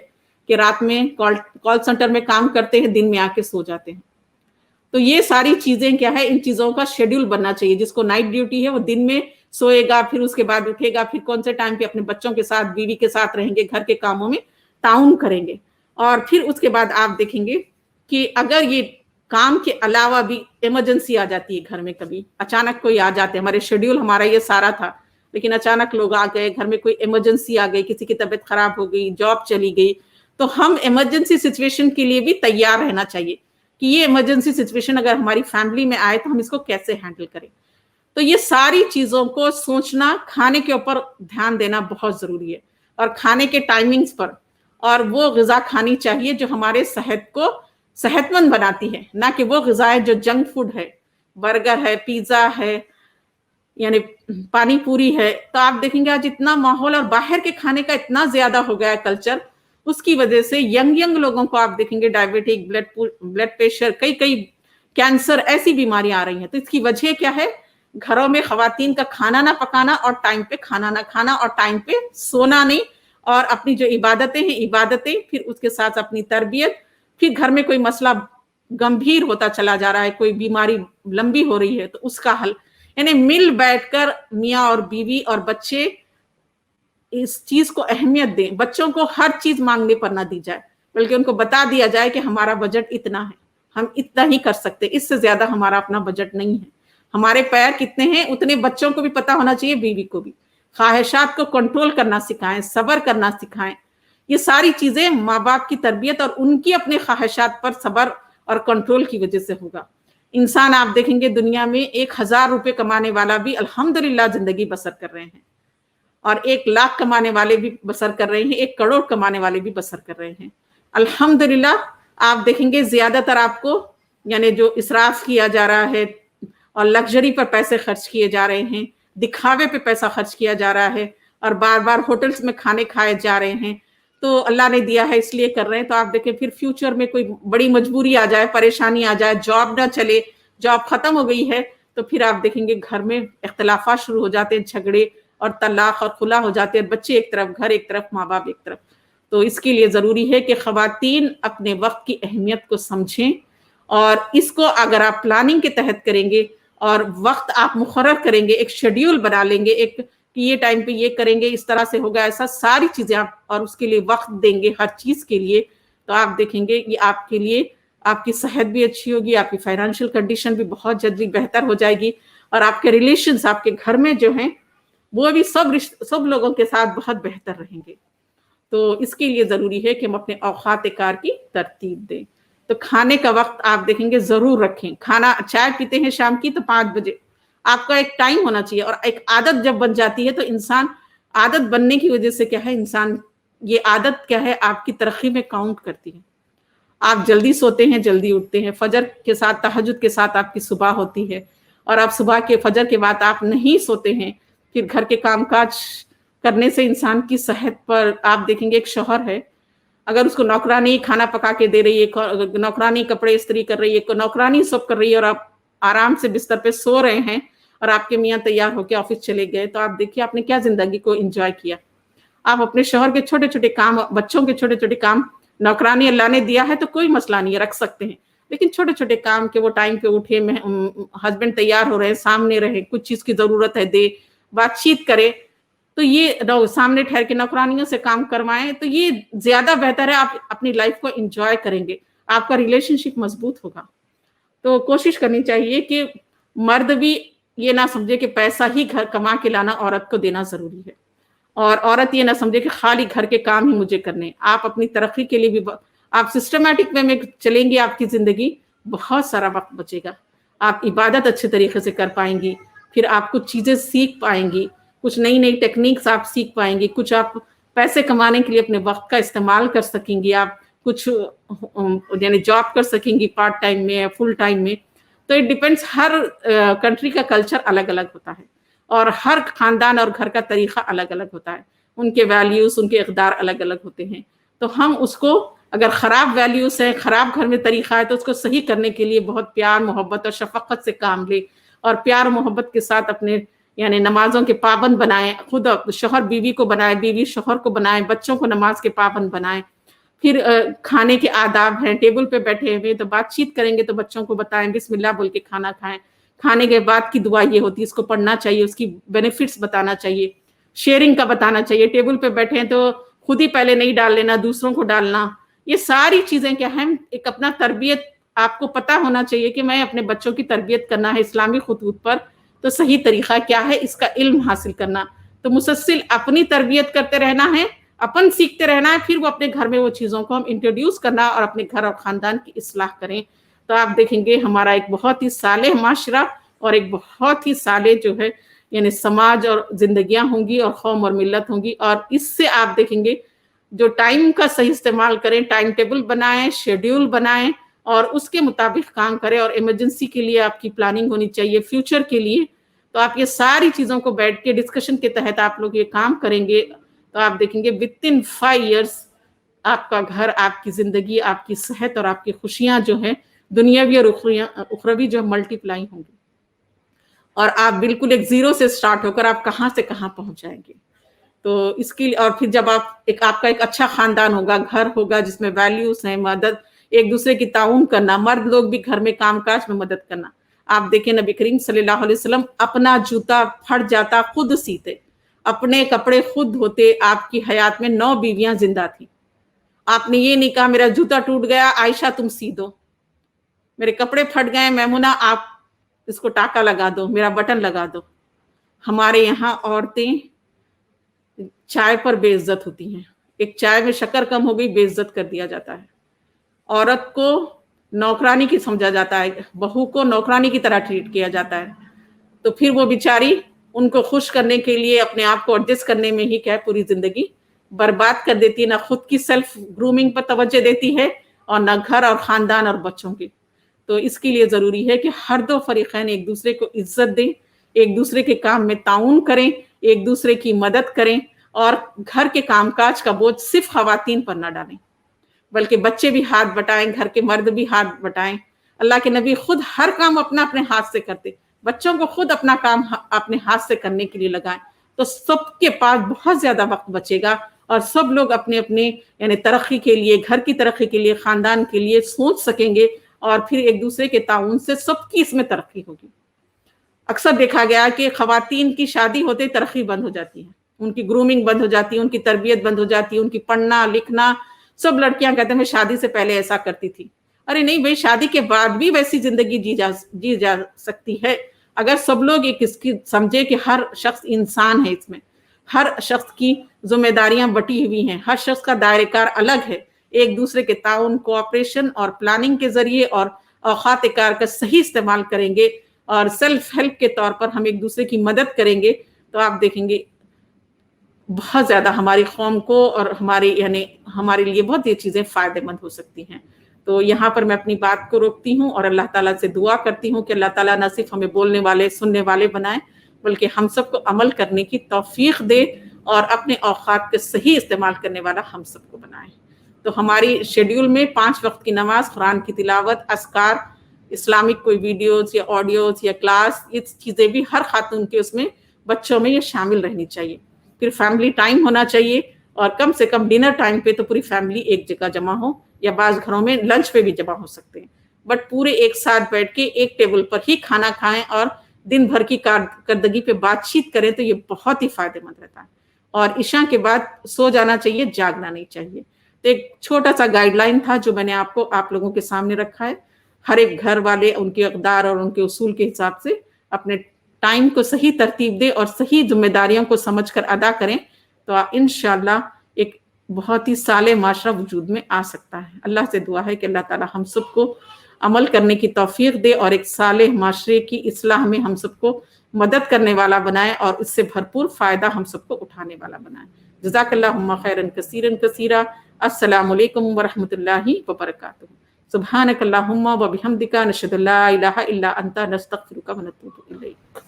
کہ رات میں کال سینٹر میں کام کرتے ہیں, دن میں آ کے سو جاتے ہیں. تو یہ ساری چیزیں کیا ہے, ان چیزوں کا شیڈول بننا چاہیے. جس کو نائٹ ڈیوٹی ہے وہ دن میں سوئے گا, پھر اس کے بعد اٹھے گا, پھر کون سے ٹائم پہ اپنے بچوں کے ساتھ, بیوی کے ساتھ رہیں گے, گھر کے کاموں میں تعاون کریں گے. اور پھر اس کے بعد آپ دیکھیں گے کہ اگر یہ کام کے علاوہ بھی ایمرجنسی آ جاتی ہے گھر میں, کبھی اچانک کوئی آ جاتے, ہمارے شیڈول ہمارا یہ سارا تھا لیکن اچانک لوگ آ گئے, گھر میں کوئی ایمرجنسی آ گئی, کسی کی طبیعت خراب ہو گئی, جاب چلی گئی, تو ہم ایمرجنسی سچویشن کے لیے بھی تیار رہنا چاہیے کہ یہ ایمرجنسی سچویشن اگر ہماری فیملی میں آئے تو ہم اس کو کیسے ہینڈل کریں. تو یہ ساری چیزوں کو سوچنا, کھانے کے اوپر دھیان دینا بہت ضروری ہے, اور کھانے کے ٹائمنگز پر, اور وہ غذا کھانی چاہیے جو ہمارے صحت کو صحت مند بناتی ہے, نہ کہ وہ غذائیں جو جنک فوڈ ہے, برگر ہے, پیزا ہے, یعنی پانی پوری ہے. تو آپ دیکھیں گے آج اتنا ماحول اور باہر کے کھانے کا اتنا زیادہ ہو گیا ہے کلچر, اس کی وجہ سے ینگ لوگوں کو آپ دیکھیں گے ڈائبٹک, بلڈ پریشر, کئی کینسر, ایسی بیماریاں آ رہی ہیں. تو اس کی وجہ کیا ہے, گھروں میں خواتین کا کھانا نہ پکانا, اور ٹائم پہ کھانا نہ کھانا, اور ٹائم پہ سونا نہیں, اور اپنی جو عبادتیں ہیں عبادتیں, پھر اس کے ساتھ اپنی تربیت, پھر گھر میں کوئی مسئلہ گمبھیر ہوتا چلا جا رہا ہے, کوئی بیماری لمبی ہو رہی ہے, تو اس کا حل. یعنی مل بیٹھ کر میاں اور بیوی اور بچے اس چیز کو اہمیت دیں. بچوں کو ہر چیز مانگنے پر نہ دی جائے, بلکہ ان کو بتا دیا جائے کہ ہمارا بجٹ اتنا ہے, ہم اتنا ہی کر سکتے, اس سے زیادہ ہمارا اپنا بجٹ نہیں ہے. ہمارے پیر کتنے ہیں اتنے بچوں کو بھی پتا ہونا چاہیے, بیوی کو بھی. خواہشات کو کنٹرول کرنا سکھائیں, صبر کرنا سکھائیں. یہ ساری چیزیں ماں باپ کی تربیت اور ان کی اپنے خواہشات پر صبر اور کنٹرول کی وجہ سے ہوگا. انسان آپ دیکھیں گے دنیا میں 1000 روپے کمانے والا بھی الحمدللہ زندگی بسر کر رہے ہیں, اور 1 لاکھ کمانے والے بھی بسر کر رہے ہیں, 1 کروڑ کمانے والے بھی بسر کر رہے ہیں الحمدللہ. آپ دیکھیں گے زیادہ تر آپ کو یعنی جو اسراف کیا جا رہا ہے اور لگژری پر پیسے خرچ کیے جا رہے ہیں, دکھاوے پہ پیسہ خرچ کیا جا رہا ہے, اور بار بار ہوٹلز میں کھانے کھائے جا رہے ہیں. تو اللہ نے دیا ہے اس لیے کر رہے ہیں. تو آپ دیکھیں پھر فیوچر میں کوئی بڑی مجبوری آ جائے, پریشانی آ جائے, جاب نہ چلے, جاب ختم ہو گئی ہے, تو پھر آپ دیکھیں گے گھر میں اختلافات شروع ہو جاتے ہیں, جھگڑے اور طلاق اور خلا ہو جاتے ہیں, بچے ایک طرف, گھر ایک طرف, ماں باپ ایک طرف. تو اس کے لیے ضروری ہے کہ خواتین اپنے وقت کی اہمیت کو سمجھیں, اور اس کو اگر آپ پلاننگ کے تحت کریں گے اور وقت آپ مقرر کریں گے, ایک شیڈیول بنا لیں گے, ایک کہ یہ ٹائم پہ یہ کریں گے, اس طرح سے ہوگا, ایسا ساری چیزیں آپ, اور اس کے لیے وقت دیں گے ہر چیز کے لیے, تو آپ دیکھیں گے یہ آپ کے لیے, آپ کی صحت بھی اچھی ہوگی, آپ کی فائنینشیل کنڈیشن بھی بہت جلدی بہتر ہو جائے گی, اور آپ کے ریلیشنز آپ کے گھر میں جو ہیں وہ بھی سب لوگوں کے ساتھ بہت بہتر رہیں گے. تو اس کے لیے ضروری ہے کہ ہم اپنے اوقات کار کی ترتیب دیں. تو کھانے کا وقت آپ دیکھیں گے ضرور رکھیں. کھانا چائے پیتے ہیں شام کی تو 5 بجے, آپ کا ایک ٹائم ہونا چاہیے. اور ایک عادت جب بن جاتی ہے تو انسان, عادت بننے کی وجہ سے کیا ہے, انسان یہ عادت کیا ہے آپ کی ترقی میں کاؤنٹ کرتی ہے. آپ جلدی سوتے ہیں, جلدی اٹھتے ہیں, فجر کے ساتھ, تہجد کے ساتھ آپ کی صبح ہوتی ہے, اور آپ صبح کے فجر کے بعد آپ نہیں سوتے ہیں, پھر گھر کے کام کاج کرنے سے انسان کی صحت پر آپ دیکھیں گے, ایک شوہر ہے اگر اس کو نوکرانی کھانا پکا کے دے رہی ہے, نوکرانی کپڑے استری کر رہی ہے, نوکرانی سب کر رہی ہے, اور آپ آرام سے بستر پہ سو رہے ہیں, اور آپ کے میاں تیار ہو کے آفس چلے گئے, تو آپ دیکھیے آپ نے کیا زندگی کو انجوائے کیا. آپ اپنے شوہر کے چھوٹے چھوٹے کام, بچوں کے چھوٹے چھوٹے کام, نوکرانی اللہ نے دیا ہے تو کوئی مسئلہ نہیں ہے, رکھ سکتے ہیں, لیکن چھوٹے چھوٹے کام کے وہ ٹائم پہ اٹھے, ہسبینڈ تیار ہو رہے ہیں, سامنے رہے, کچھ چیز کی ضرورت ہے دے, بات چیت کرے, تو یہ سامنے ٹھہر کے نوکرانیوں سے کام کروائیں, تو یہ زیادہ بہتر ہے. آپ اپنی لائف کو انجوائے کریں گے, آپ کا ریلیشن شپ مضبوط ہوگا. تو کوشش کرنی چاہیے کہ مرد بھی یہ نہ سمجھے کہ پیسہ ہی گھر کما کے لانا عورت کو دینا ضروری ہے. اور عورت یہ نہ سمجھے کہ خالی گھر کے کام ہی مجھے کرنے ہیں. آپ اپنی ترقی کے لیے بھی آپ سسٹمیٹک وے میں چلیں گی، آپ کی زندگی بہت سارا وقت بچے گا. آپ عبادت اچھے طریقے سے کر پائیں گی، پھر آپ کچھ چیزیں سیکھ پائیں گی، کچھ نئی نئی ٹیکنیکس آپ سیکھ پائیں گی، کچھ آپ پیسے کمانے کے لیے اپنے وقت کا استعمال کر سکیں گی، آپ کچھ یعنی جاب کر سکیں گی پارٹ ٹائم میں یا فل ٹائم میں. تو اٹ ڈیپینڈس، ہر کنٹری کا کلچر الگ الگ ہوتا ہے اور ہر خاندان اور گھر کا طریقہ الگ الگ ہوتا ہے. ان کے ویلیوز، ان کے اقدار الگ الگ ہوتے ہیں. تو ہم اس کو، اگر خراب ویلیوز ہے، خراب گھر میں طریقہ ہے، تو اس کو صحیح کرنے کے لیے بہت پیار محبت اور شفقت سے کام لے، اور پیار محبت کے ساتھ اپنے یعنی نمازوں کے پابند بنائیں. خود شوہر بیوی کو بنائے، بیوی شوہر کو بنائیں، بچوں کو نماز کے پابند بنائیں. پھر کھانے کے آداب ہیں، ٹیبل پہ بیٹھے ہوئے تو بات چیت کریں گے تو بچوں کو بتائیں بسم اللہ بول کے کھانا کھائیں. کھانے کے بعد کی دعا یہ ہوتی ہے، اس کو پڑھنا چاہیے، اس کی بینیفٹس بتانا چاہیے، شیئرنگ کا بتانا چاہیے. ٹیبل پہ بیٹھے ہیں تو خود ہی پہلے نہیں ڈال لینا، دوسروں کو ڈالنا. یہ ساری چیزیں کیا ہیں، ایک اپنا تربیت آپ کو پتا ہونا چاہیے کہ میں اپنے بچوں کی تربیت کرنا ہے اسلامی خطوط پر، تو صحیح طریقہ کیا ہے، اس کا علم حاصل کرنا. تو مسلسل اپنی تربیت کرتے رہنا ہے، اپن سیکھتے رہنا ہے، پھر وہ اپنے گھر میں وہ چیزوں کو ہم انٹروڈیوس کرنا اور اپنے گھر اور خاندان کی اصلاح کریں. تو آپ دیکھیں گے ہمارا ایک بہت ہی صالح معاشرہ اور ایک بہت ہی صالح جو ہے یعنی سماج اور زندگیاں ہوں گی، اور قوم اور ملت ہوں گی. اور اس سے آپ دیکھیں گے جو ٹائم کا صحیح استعمال کریں، ٹائم ٹیبل بنائیں، شیڈیول بنائیں اور اس کے مطابق کام کریں. اور ایمرجنسی کے لیے آپ کی پلاننگ ہونی چاہیے، فیوچر کے لیے. تو آپ یہ ساری چیزوں کو بیٹھ کے ڈسکشن کے تحت آپ لوگ یہ کام کریں گے تو آپ دیکھیں گے within 5 years آپ کا گھر، آپ کی زندگی، آپ کی صحت اور آپ کی خوشیاں جو ہیں دنیاوی اور اخروی جو ملٹی پلائی ہوں گی. اور آپ بالکل ایک زیرو سے سٹارٹ ہو کر آپ کہاں سے کہاں پہنچ جائیں گے. تو اس کی، اور پھر جب آپ کا ایک اچھا خاندان ہوگا، گھر ہوگا جس میں ویلیوز ہیں، مدد، ایک دوسرے کی تعاون کرنا، مرد لوگ بھی گھر میں کام کاج میں مدد کرنا. آپ دیکھیں نبی کریم صلی اللہ علیہ وسلم اپنا جوتا پھٹ جاتا خود سیتے، اپنے کپڑے خود دھوتے. آپ کی حیات میں 9 بیویاں زندہ تھیں. آپ نے یہ نہیں کہا میرا جوتا ٹوٹ گیا عائشہ تم سی دو، میرے کپڑے پھٹ گئے میمونہ آپ اس کو ٹاکا لگا دو، میرا بٹن لگا دو. ہمارے یہاں عورتیں چائے پر بے عزت ہوتی ہیں. ایک چائے میں شکر کم ہو گئی، بے عزت کر دیا جاتا ہے. عورت کو نوکرانی کی سمجھا جاتا ہے، بہو کو نوکرانی کی طرح ٹریٹ کیا جاتا ہے. تو پھر وہ بیچاری ان کو خوش کرنے کے لیے اپنے آپ کو ایڈجسٹ کرنے میں ہی کیا پوری زندگی برباد کر دیتی ہے. نہ خود کی سیلف گرومنگ پر توجہ دیتی ہے اور نہ گھر اور خاندان اور بچوں کی. تو اس کے لیے ضروری ہے کہ ہر دو فریقین ایک دوسرے کو عزت دیں، ایک دوسرے کے کام میں تعاون کریں، ایک دوسرے کی مدد کریں، اور گھر کے کام کاج کا بوجھ صرف خواتین پر نہ ڈالیں بلکہ بچے بھی ہاتھ بٹائیں، گھر کے مرد بھی ہاتھ بٹائیں. اللہ کے نبی خود ہر کام اپنے ہاتھ سے کرتے، بچوں کو خود اپنا کام اپنے ہاتھ سے کرنے کے لیے لگائیں. تو سب کے پاس بہت زیادہ وقت بچے گا اور سب لوگ اپنے یعنی ترقی کے لیے، گھر کی ترقی کے لیے، خاندان کے لیے سوچ سکیں گے، اور پھر ایک دوسرے کے تعاون سے سب کی اس میں ترقی ہوگی. اکثر دیکھا گیا کہ خواتین کی شادی ہوتے ترقی بند ہو جاتی ہے، ان کی گرومنگ بند ہو جاتی ہے، ان کی تربیت بند ہو جاتی ہے، ان کی پڑھنا لکھنا. سب لڑکیاں کہتے ہیں میں شادی سے پہلے ایسا کرتی تھی. ارے نہیں بھائی، شادی کے بعد بھی ویسی زندگی جی جا سکتی ہے اگر سب لوگ ایک اس کی سمجھے کہ ہر شخص انسان ہے، اس میں ہر شخص کی ذمہ داریاں بٹی ہوئی ہیں، ہر شخص کا دائرہ کار الگ ہے. ایک دوسرے کے تعاون، کوآپریشن اور پلاننگ کے ذریعے اور اوقات کار کا صحیح استعمال کریں گے اور سیلف ہیلپ کے طور پر ہم ایک دوسرے کی مدد کریں گے تو آپ دیکھیں گے بہت زیادہ ہماری قوم کو اور ہمارے لیے بہت یہ چیزیں فائدہ مند ہو سکتی ہیں. تو یہاں پر میں اپنی بات کو روکتی ہوں اور اللہ تعالیٰ سے دعا کرتی ہوں کہ اللہ تعالیٰ نہ صرف ہمیں بولنے والے سننے والے بنائیں بلکہ ہم سب کو عمل کرنے کی توفیق دے اور اپنے اوقات کے صحیح استعمال کرنے والا ہم سب کو بنائیں. تو ہماری شیڈیول میں 5 وقت کی نماز، قرآن کی تلاوت، اذکار، اسلامک کوئی ویڈیوز یا آڈیوز یا کلاس، یہ چیزیں بھی ہر خاتون کے اس میں بچوں میں یہ شامل رہنی چاہیے. پھر فیملی ٹائم ہونا چاہیے اور کم سے کم ڈنر ٹائم پہ تو پوری فیملی ایک جگہ جمع ہو، یا بعض گھروں میں لنچ پہ بھی جمع ہو سکتے ہیں، بٹ پورے ایک ساتھ بیٹھ کے ایک ٹیبل پر ہی کھانا کھائیں اور دن بھر کی کارکردگی پہ بات چیت کریں تو یہ بہت ہی فائدہ مند رہتا ہے. اور عشاء کے بعد سو جانا چاہیے، جاگنا نہیں چاہیے. تو ایک چھوٹا سا گائیڈ لائن تھا جو میں نے آپ لوگوں کے سامنے رکھا ہے. ہر ایک گھر والے ان کے اقدار اور ان کے اصول کے حساب سے اپنے ٹائم کو صحیح ترتیب دے اور صحیح ذمہ داریوں کو سمجھ کر ادا کریں تو انشاءاللہ ایک بہت ہی صالح معاشرہ وجود میں آ سکتا ہے۔ اللہ سے دعا ہے کہ اللہ تعالی ہم سب کو عمل کرنے کی توفیق دے اور ایک صالح معاشرے کی اصلاح میں ہم سب کو مدد کرنے والا بنائے اور اس سے بھرپور فائدہ ہم سب کو اٹھانے والا بنائے۔ جزاک اللہم خیرا کثیرا کثیرا۔ السلام علیکم ورحمۃ اللہ وبرکاتہ۔ سبحانک اللہم وبحمدک، نشہد ان لا الہ الا انت، نستغفرک ونتوب الیک۔